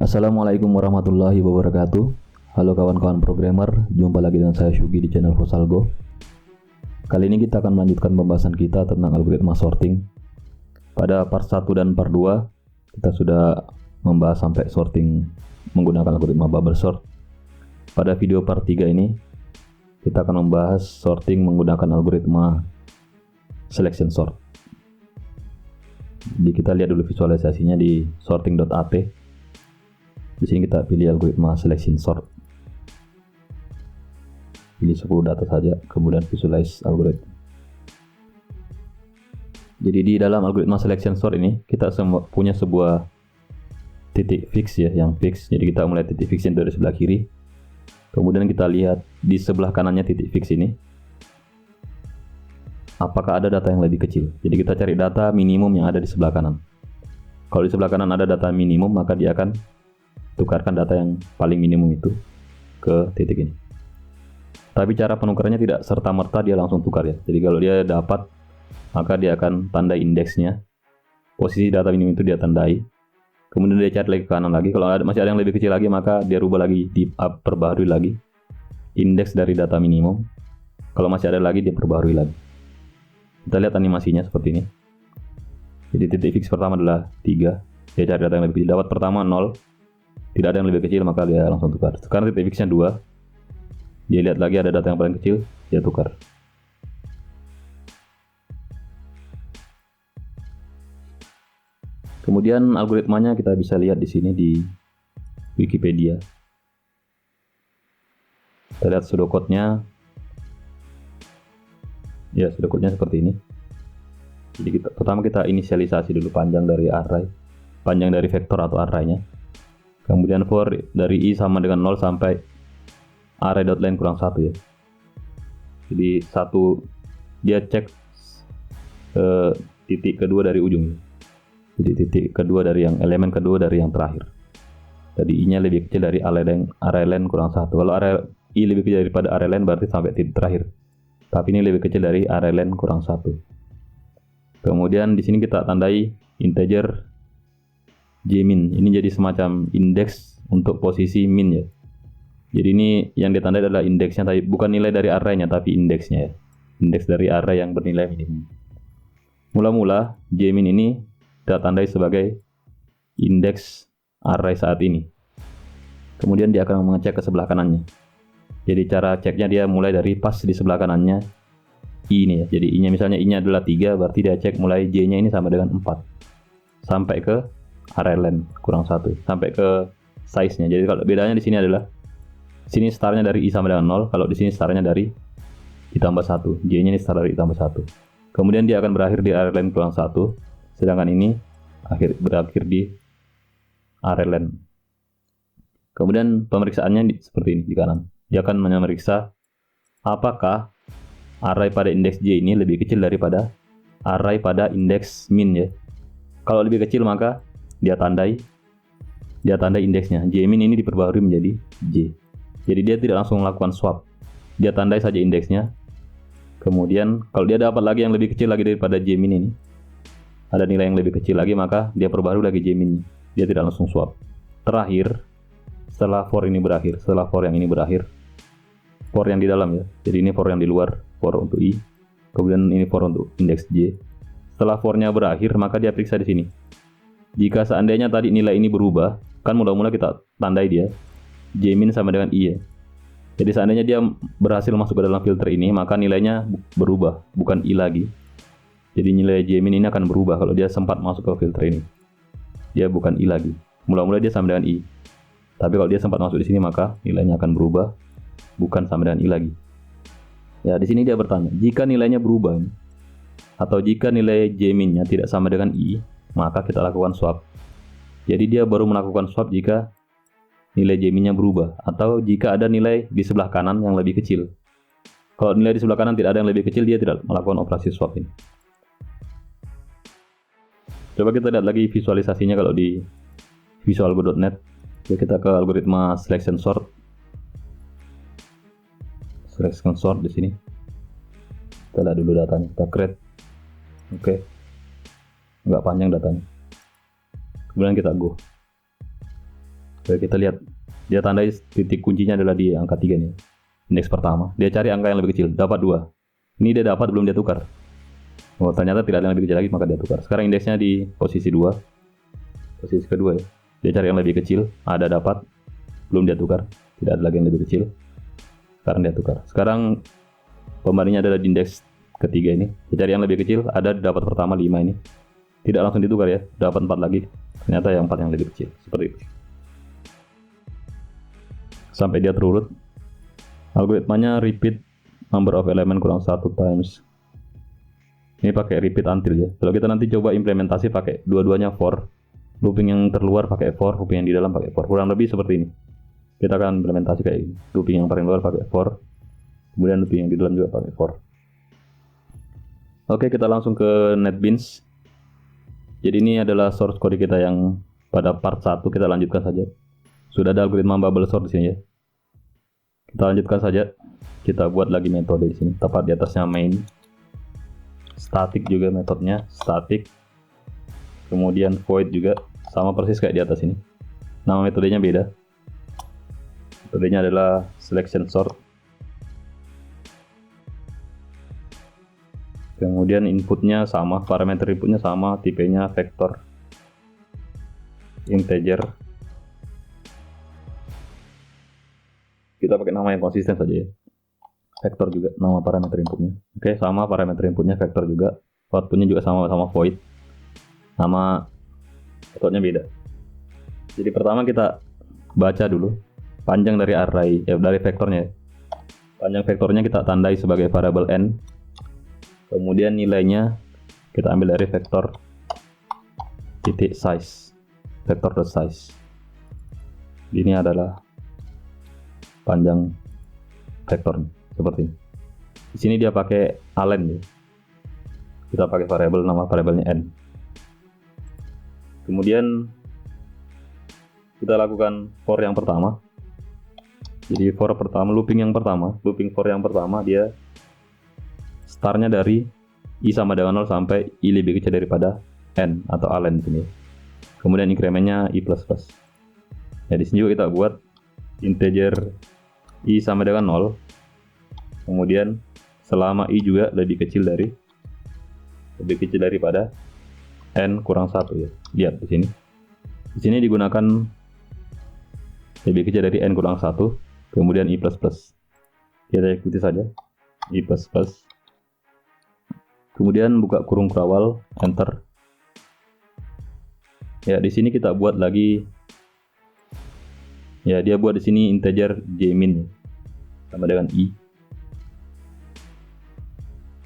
Assalamualaikum warahmatullahi wabarakatuh. Halo kawan-kawan programmer, jumpa lagi dengan saya Syugi di channel Fosalgo. Kali ini kita akan melanjutkan pembahasan kita tentang algoritma sorting. Pada part 1 dan part 2 kita sudah membahas sampai sorting menggunakan algoritma bubble sort. Pada video part 3 ini kita akan membahas sorting menggunakan algoritma selection sort. Jadi kita lihat dulu visualisasinya di sorting.at. Di sini kita pilih algoritma selection sort. Pilih 10 data saja, kemudian visualize algoritma. Jadi di dalam algoritma selection sort ini kita punya sebuah titik fix ya, yang fix. Jadi kita mulai titik fixnya dari sebelah kiri. Kemudian kita lihat di sebelah kanannya titik fix ini, apakah ada data yang lebih kecil. Jadi kita cari data minimum yang ada di sebelah kanan. Kalau di sebelah kanan ada data minimum, maka dia akan tukarkan data yang paling minimum itu ke titik ini. Tapi cara penukarannya tidak serta-merta dia langsung tukar ya. Jadi kalau dia dapat, maka dia akan tandai indeksnya. Posisi data minimum itu dia tandai. Kemudian dia cari lagi ke kanan lagi. Kalau masih ada yang lebih kecil lagi, maka dia rubah lagi, perbaharui lagi indeks dari data minimum. Kalau masih ada lagi, dia perbaharui lagi. Kita lihat animasinya seperti ini. Jadi titik fix pertama adalah 3. Dia cari data yang lebih kecil. Dapat pertama 0. Tidak ada yang lebih kecil, maka dia langsung tukar. Sekarang titik fixnya 2. Dia lihat lagi ada data yang paling kecil, dia tukar. Kemudian algoritmanya kita bisa lihat di sini di Wikipedia. Kita lihat pseudocode-nya. Ya, pseudocode-nya seperti ini. Jadi pertama kita inisialisasi dulu panjang dari array, panjang dari vektor atau array-nya. Kemudian for dari i sama dengan 0 sampai array.len kurang 1 ya. Jadi dia cek titik kedua dari ujung. Jadi titik kedua dari yang elemen kedua dari yang terakhir. Jadi i-nya lebih kecil dari array.len kurang 1. Kalau i lebih kecil daripada array.len berarti sampai titik terakhir. Tapi ini lebih kecil dari array.len kurang 1. Kemudian di sini kita tandai integer jmin. Ini jadi semacam indeks untuk posisi min ya. Jadi ini yang ditandai adalah indeksnya, tapi bukan nilai dari array-nya, tapi indeksnya ya. Indeks dari array yang bernilai minimum. Mula-mula jmin ini kita tandai sebagai indeks array saat ini. Kemudian dia akan mengecek ke sebelah kanannya. Jadi cara ceknya dia mulai dari pas di sebelah kanannya i ini ya. Jadi i-nya misalnya i-nya adalah 3, berarti dia cek mulai j-nya ini sama dengan 4 sampai ke array.len kurang 1 sampai ke size-nya. Jadi kalau bedanya di sini adalah sini startnya dari i sama dengan 0, kalau di sini startnya dari i tambah 1. J-nya ini start dari i tambah 1. Kemudian dia akan berakhir di array.len kurang 1, sedangkan ini berakhir di array.len. Kemudian pemeriksaannya seperti ini di kanan. Dia akan memeriksa apakah array pada indeks j ini lebih kecil daripada array pada indeks min ya. Kalau lebih kecil maka dia tandai indeksnya. Jmin ini diperbarui menjadi j. Jadi dia tidak langsung melakukan swap. Dia tandai saja indeksnya. Kemudian kalau dia dapat lagi yang lebih kecil lagi daripada jmin ini, ada nilai yang lebih kecil lagi, maka dia perbarui lagi jmin. Dia tidak langsung swap. Terakhir, setelah for ini berakhir, setelah for yang ini berakhir, for yang di dalam ya. Jadi ini for yang di luar, for untuk i. Kemudian ini for untuk indeks j. Setelah for-nya berakhir, maka dia periksa di sini. Jika seandainya tadi nilai ini berubah, kan mula-mula kita tandai dia jmin sama dengan i ya. Jadi seandainya dia berhasil masuk ke dalam filter ini, maka nilainya berubah, bukan i lagi. Jadi nilai jmin ini akan berubah kalau dia sempat masuk ke filter ini. Dia bukan i lagi. Mula-mula dia sama dengan i. Tapi kalau dia sempat masuk di sini, maka nilainya akan berubah, bukan sama dengan i lagi. Ya, di sini dia bertanya, jika nilainya berubah atau jika nilai jmin-nya tidak sama dengan i, maka kita lakukan swap. Jadi dia baru melakukan swap jika nilai jmin-nya berubah atau jika ada nilai di sebelah kanan yang lebih kecil. Kalau nilai di sebelah kanan tidak ada yang lebih kecil, dia tidak melakukan operasi swap ini. Coba kita lihat lagi visualisasinya kalau di visualgo.net. Kita ke algoritma selection sort. Selection sort di sini. Kita lihat dulu datanya, kita create. Oke. Nggak panjang datanya. Kemudian kita go. Oke, kita lihat dia tandai titik kuncinya adalah di angka 3 nih, indeks pertama. Dia cari angka yang lebih kecil, dapat 2. Ini dia dapat, belum dia tukar. Oh, ternyata tidak ada yang lebih kecil lagi, maka dia tukar. Sekarang indeksnya di posisi 2, posisi kedua ya. Dia cari yang lebih kecil, ada dapat, belum dia tukar, tidak ada lagi yang lebih kecil. Sekarang dia tukar. Sekarang pembandingnya adalah di indeks ketiga ini. Dia cari yang lebih kecil, ada dapat pertama 5 ini. Tidak langsung ditukar ya, dapat 4 lagi. Ternyata yang 4 yang lebih kecil, seperti itu. Sampai dia terurut. Algoritmanya repeat number of element kurang 1 times. Ini pakai repeat until ya. Kalau kita nanti coba implementasi pakai dua-duanya for. Looping yang terluar pakai for, looping yang di dalam pakai for. Kurang lebih seperti ini. Kita akan implementasi kayak ini. Looping yang paling luar pakai for. Kemudian looping yang di dalam juga pakai for. Oke, kita langsung ke NetBeans. Jadi ini adalah source code kita yang pada part 1, kita lanjutkan saja. Sudah ada algoritma bubble sort di sini ya. Kita lanjutkan saja. Kita buat lagi metode di sini. Tepat di atasnya main. Static juga metodenya, static. Kemudian void juga sama persis kayak di atas ini. Nama metodenya beda. Metodenya adalah selection sort. Kemudian inputnya sama, parameter inputnya sama, tipenya vektor, integer. Kita pakai nama yang konsisten saja ya. Vektor juga nama parameter inputnya. Oke, sama parameter inputnya vektor juga. Outputnya juga sama void. Nama metodenya beda. Jadi pertama kita baca dulu panjang dari array dari vektornya. Panjang vektornya kita tandai sebagai variabel n. Kemudian nilainya kita ambil dari vektor titik size, vektor.size. Ini adalah panjang vektor seperti ini. Di sini dia pakai alen ya. Kita pakai variabel, nama variabelnya n. Kemudian kita lakukan for yang pertama. Jadi for pertama, looping for yang pertama dia startnya dari i sama dengan 0 sampai i lebih kecil daripada n atau alen di sini. Kemudian incrementnya i++. Ya, di sini juga kita buat integer i sama dengan 0. Kemudian selama i juga lebih kecil daripada n kurang 1 ya. Lihat di sini. Di sini digunakan lebih kecil dari n kurang 1, kemudian i++. Kita ikuti saja. I++. Kemudian buka kurung kerawal, enter. Ya, di sini kita buat lagi. Ya, dia buat di sini integer jmin sama dengan i.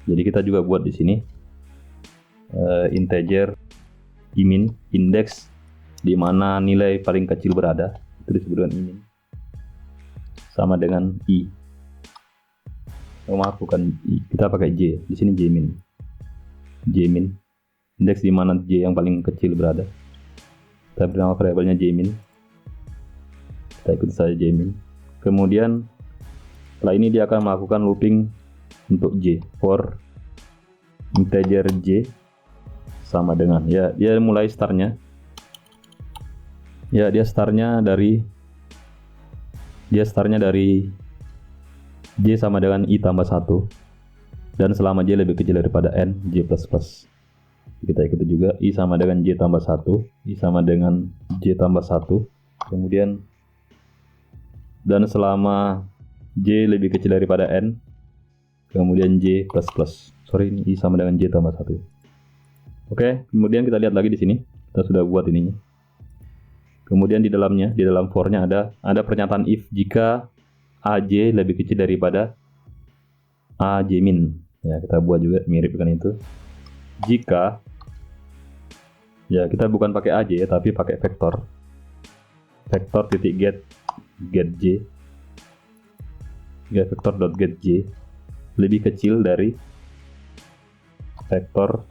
Jadi kita juga buat di sini integer imin, indeks di mana nilai paling kecil berada, itu disebut dengan imin. Sama dengan i. Oh, maaf, bukan i. Kita pakai j. Di sini jmin. Jmin, indeks di mana j yang paling kecil berada. Kita beri nama variabelnya jmin. Kita ikuti saja jmin. Kemudian setelah ini dia akan melakukan looping untuk j, for integer j sama dengan, ya dia mulai startnya. Ya, dia startnya dari j sama dengan i tambah 1. Dan selama j lebih kecil daripada n, j++. Kita ikuti juga i sama dengan j tambah 1, i sama dengan j tambah 1. Kemudian dan selama j lebih kecil daripada n, kemudian j++. Sorry, ini i sama dengan j tambah 1. Oke, kemudian kita lihat lagi di sini. Kita sudah buat ininya. Kemudian di dalam for-nya ada pernyataan if jika aj lebih kecil daripada aj min. Ya, kita buat juga mirip dengan itu. Jika, ya kita bukan pakai aj ya, tapi pakai vektor. Vektor titik get j. Ya, vektor.get j lebih kecil dari vektor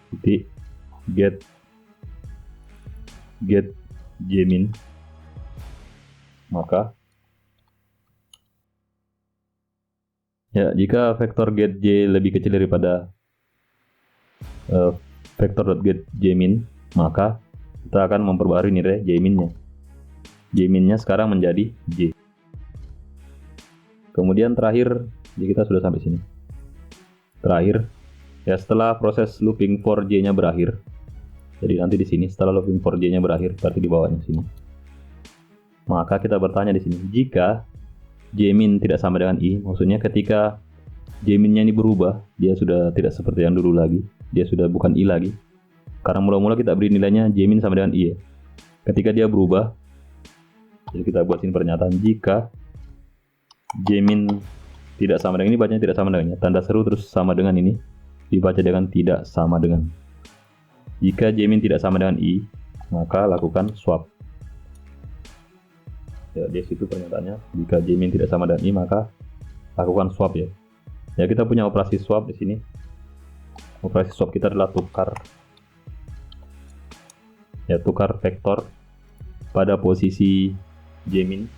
titik get jmin, maka ya jika vektor get j lebih kecil daripada vector.getJmin, maka kita akan memperbarui nilai jminnya. Jminnya sekarang menjadi j. Kemudian terakhir, jadi kita sudah sampai sini. Terakhir, ya setelah proses looping for j-nya berakhir. Jadi nanti di sini setelah looping for j-nya berakhir, berarti di bawahnya sini. Maka kita bertanya di sini, jika jmin tidak sama dengan i, maksudnya ketika jminnya ini berubah, dia sudah tidak seperti yang dulu lagi, dia sudah bukan i lagi. Karena mula-mula kita beri nilainya jmin sama dengan i ya. Ketika dia berubah, jadi kita buat sini pernyataan, jika jmin tidak sama dengan ini, bacanya tidak sama dengannya, tanda seru terus sama dengan ini dibaca dengan tidak sama dengan. Jika jmin tidak sama dengan i, maka lakukan swap. Ya, di situ pernyataannya, jika jmin tidak sama dengan i, maka lakukan swap ya. Ya, kita punya operasi swap di sini. Operasi swap kita adalah tukar vektor pada posisi jmin,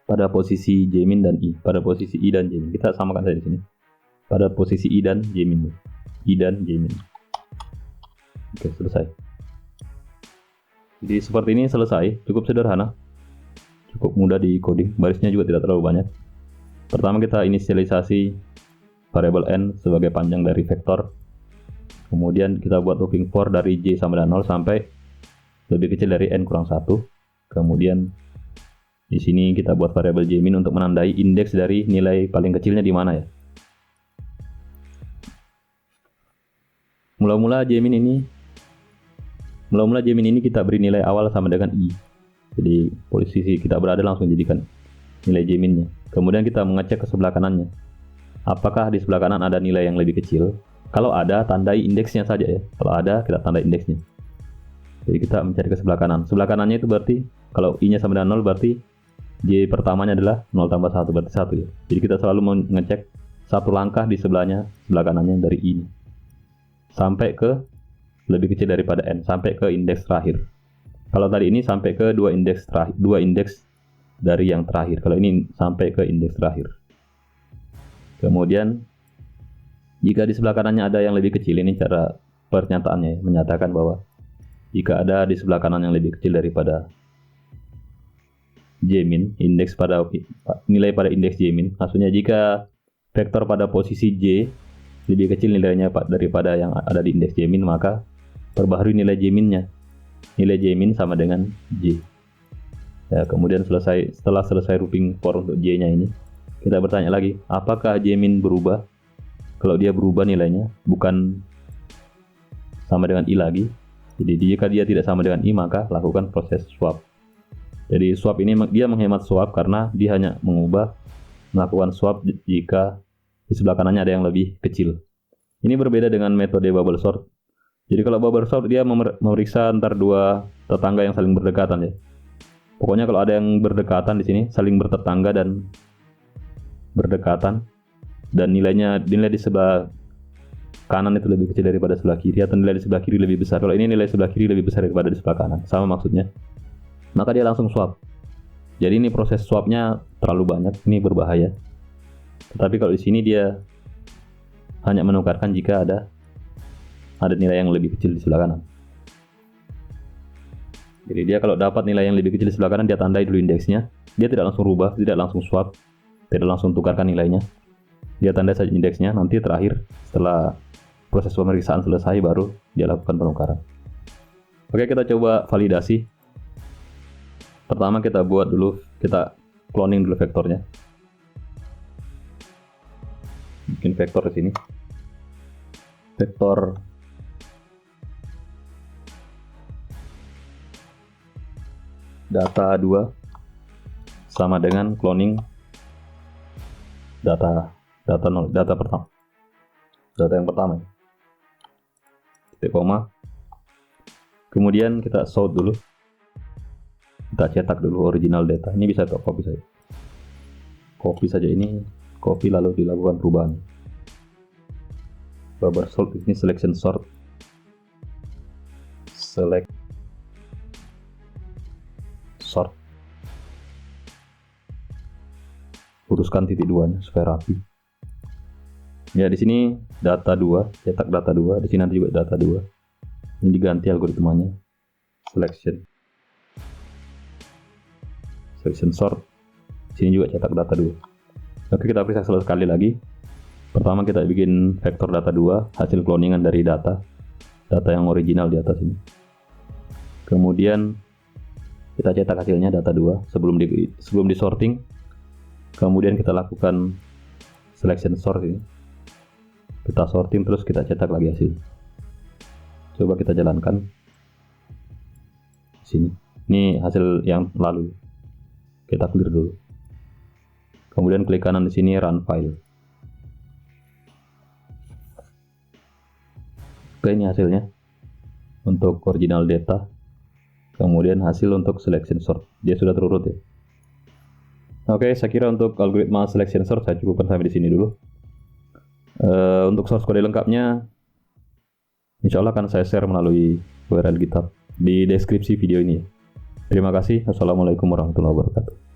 dan i, pada posisi i dan jmin. Kita samakan saja di sini. Pada posisi i dan jmin. Oke, selesai. Jadi seperti ini selesai, cukup sederhana, cukup mudah di coding, barisnya juga tidak terlalu banyak. Pertama kita inisialisasi variabel n sebagai panjang dari vektor. Kemudian kita buat looping for dari j sama dengan 0 sampai lebih kecil dari n kurang 1. Kemudian di sini kita buat variabel jmin untuk menandai indeks dari nilai paling kecilnya di mana ya. Mula-mula jmin ini kita beri nilai awal sama dengan i. Jadi posisi kita berada langsung jadikan nilai jminnya. Kemudian kita mengecek ke sebelah kanannya. Apakah di sebelah kanan ada nilai yang lebih kecil? Kalau ada, tandai indeksnya saja ya. Kalau ada, kita tandai indeksnya. Jadi kita mencari ke sebelah kanan. Sebelah kanannya itu berarti, kalau i-nya sama dengan 0, berarti j pertamanya adalah 0 tambah 1, berarti 1 ya. Jadi kita selalu mengecek satu langkah di sebelahnya, sebelah kanannya dari i. Sampai ke lebih kecil daripada n, sampai ke indeks terakhir. Kalau tadi ini sampai ke dua indeks dari yang terakhir. Kalau ini sampai ke indeks terakhir. Kemudian jika di sebelah kanannya ada yang lebih kecil, ini cara pernyataannya ya, menyatakan bahwa jika ada di sebelah kanan yang lebih kecil daripada jmin, nilai pada indeks jmin, maksudnya jika vektor pada posisi j lebih kecil nilainya daripada yang ada di indeks jmin, maka perbaharui nilai jminnya. Nilai jmin sama dengan j. Ya, kemudian setelah selesai looping for untuk j-nya ini, kita bertanya lagi, apakah jmin berubah? Kalau dia berubah nilainya bukan sama dengan i lagi. Jadi jika dia tidak sama dengan i, maka lakukan proses swap. Jadi swap ini dia menghemat swap karena dia hanya melakukan swap jika di sebelah kanannya ada yang lebih kecil. Ini berbeda dengan metode bubble sort. Jadi kalau bubble sort dia memeriksa antar dua tetangga yang saling berdekatan ya. Pokoknya kalau ada yang berdekatan di sini, saling bertetangga dan berdekatan, dan nilai di sebelah kanan itu lebih kecil daripada sebelah kiri, atau nilai di sebelah kiri lebih besar. Kalau ini nilai sebelah kiri lebih besar daripada di sebelah kanan, sama maksudnya, maka dia langsung swap. Jadi ini proses swapnya terlalu banyak, ini berbahaya. Tetapi kalau di sini dia hanya menukarkan jika ada nilai yang lebih kecil di sebelah kanan. Jadi dia kalau dapat nilai yang lebih kecil di sebelah kanan, dia tandai dulu indeksnya. Dia tidak langsung rubah, tidak langsung swap, tidak langsung tukarkan nilainya. Dia tanda saja indeksnya, nanti terakhir setelah proses pemeriksaan selesai baru dia lakukan penukaran. Oke, kita coba validasi. Pertama kita cloning dulu vektornya. Bikin vektor di sini. Vektor data 2 sama dengan cloning data pertama. Data yang pertama. Titik koma. Kemudian kita sort dulu. Kita cetak dulu original data. Ini bisa copy saja. Copy saja ini, copy lalu dilakukan perubahan. Bubble sort ini selection sort. Select sort. Uruskan titik 2-nya supaya rapi. Ya di sini data 2, cetak data 2, di sini nanti juga data 2. Ini diganti algoritmanya. Selection sort. Di sini juga cetak data 2. Oke, kita periksa sekali lagi. Pertama kita bikin vektor data 2, hasil cloningan dari data yang original di atas ini. Kemudian kita cetak hasilnya data 2 sebelum di sorting. Kemudian kita lakukan selection sort ini. Kita sorting terus kita cetak lagi hasil. Coba kita jalankan. Sini. Ini hasil yang lalu. Kita clear dulu. Kemudian klik kanan di sini run file. Oke, ini hasilnya untuk original data. Kemudian hasil untuk selection sort. Dia sudah terurut ya. Oke, saya kira untuk algoritma selection sort saya cukupkan sampai di sini dulu. Untuk source kode lengkapnya insya Allah akan saya share melalui URL GitHub di deskripsi video ini. Terima kasih. Assalamualaikum warahmatullahi wabarakatuh.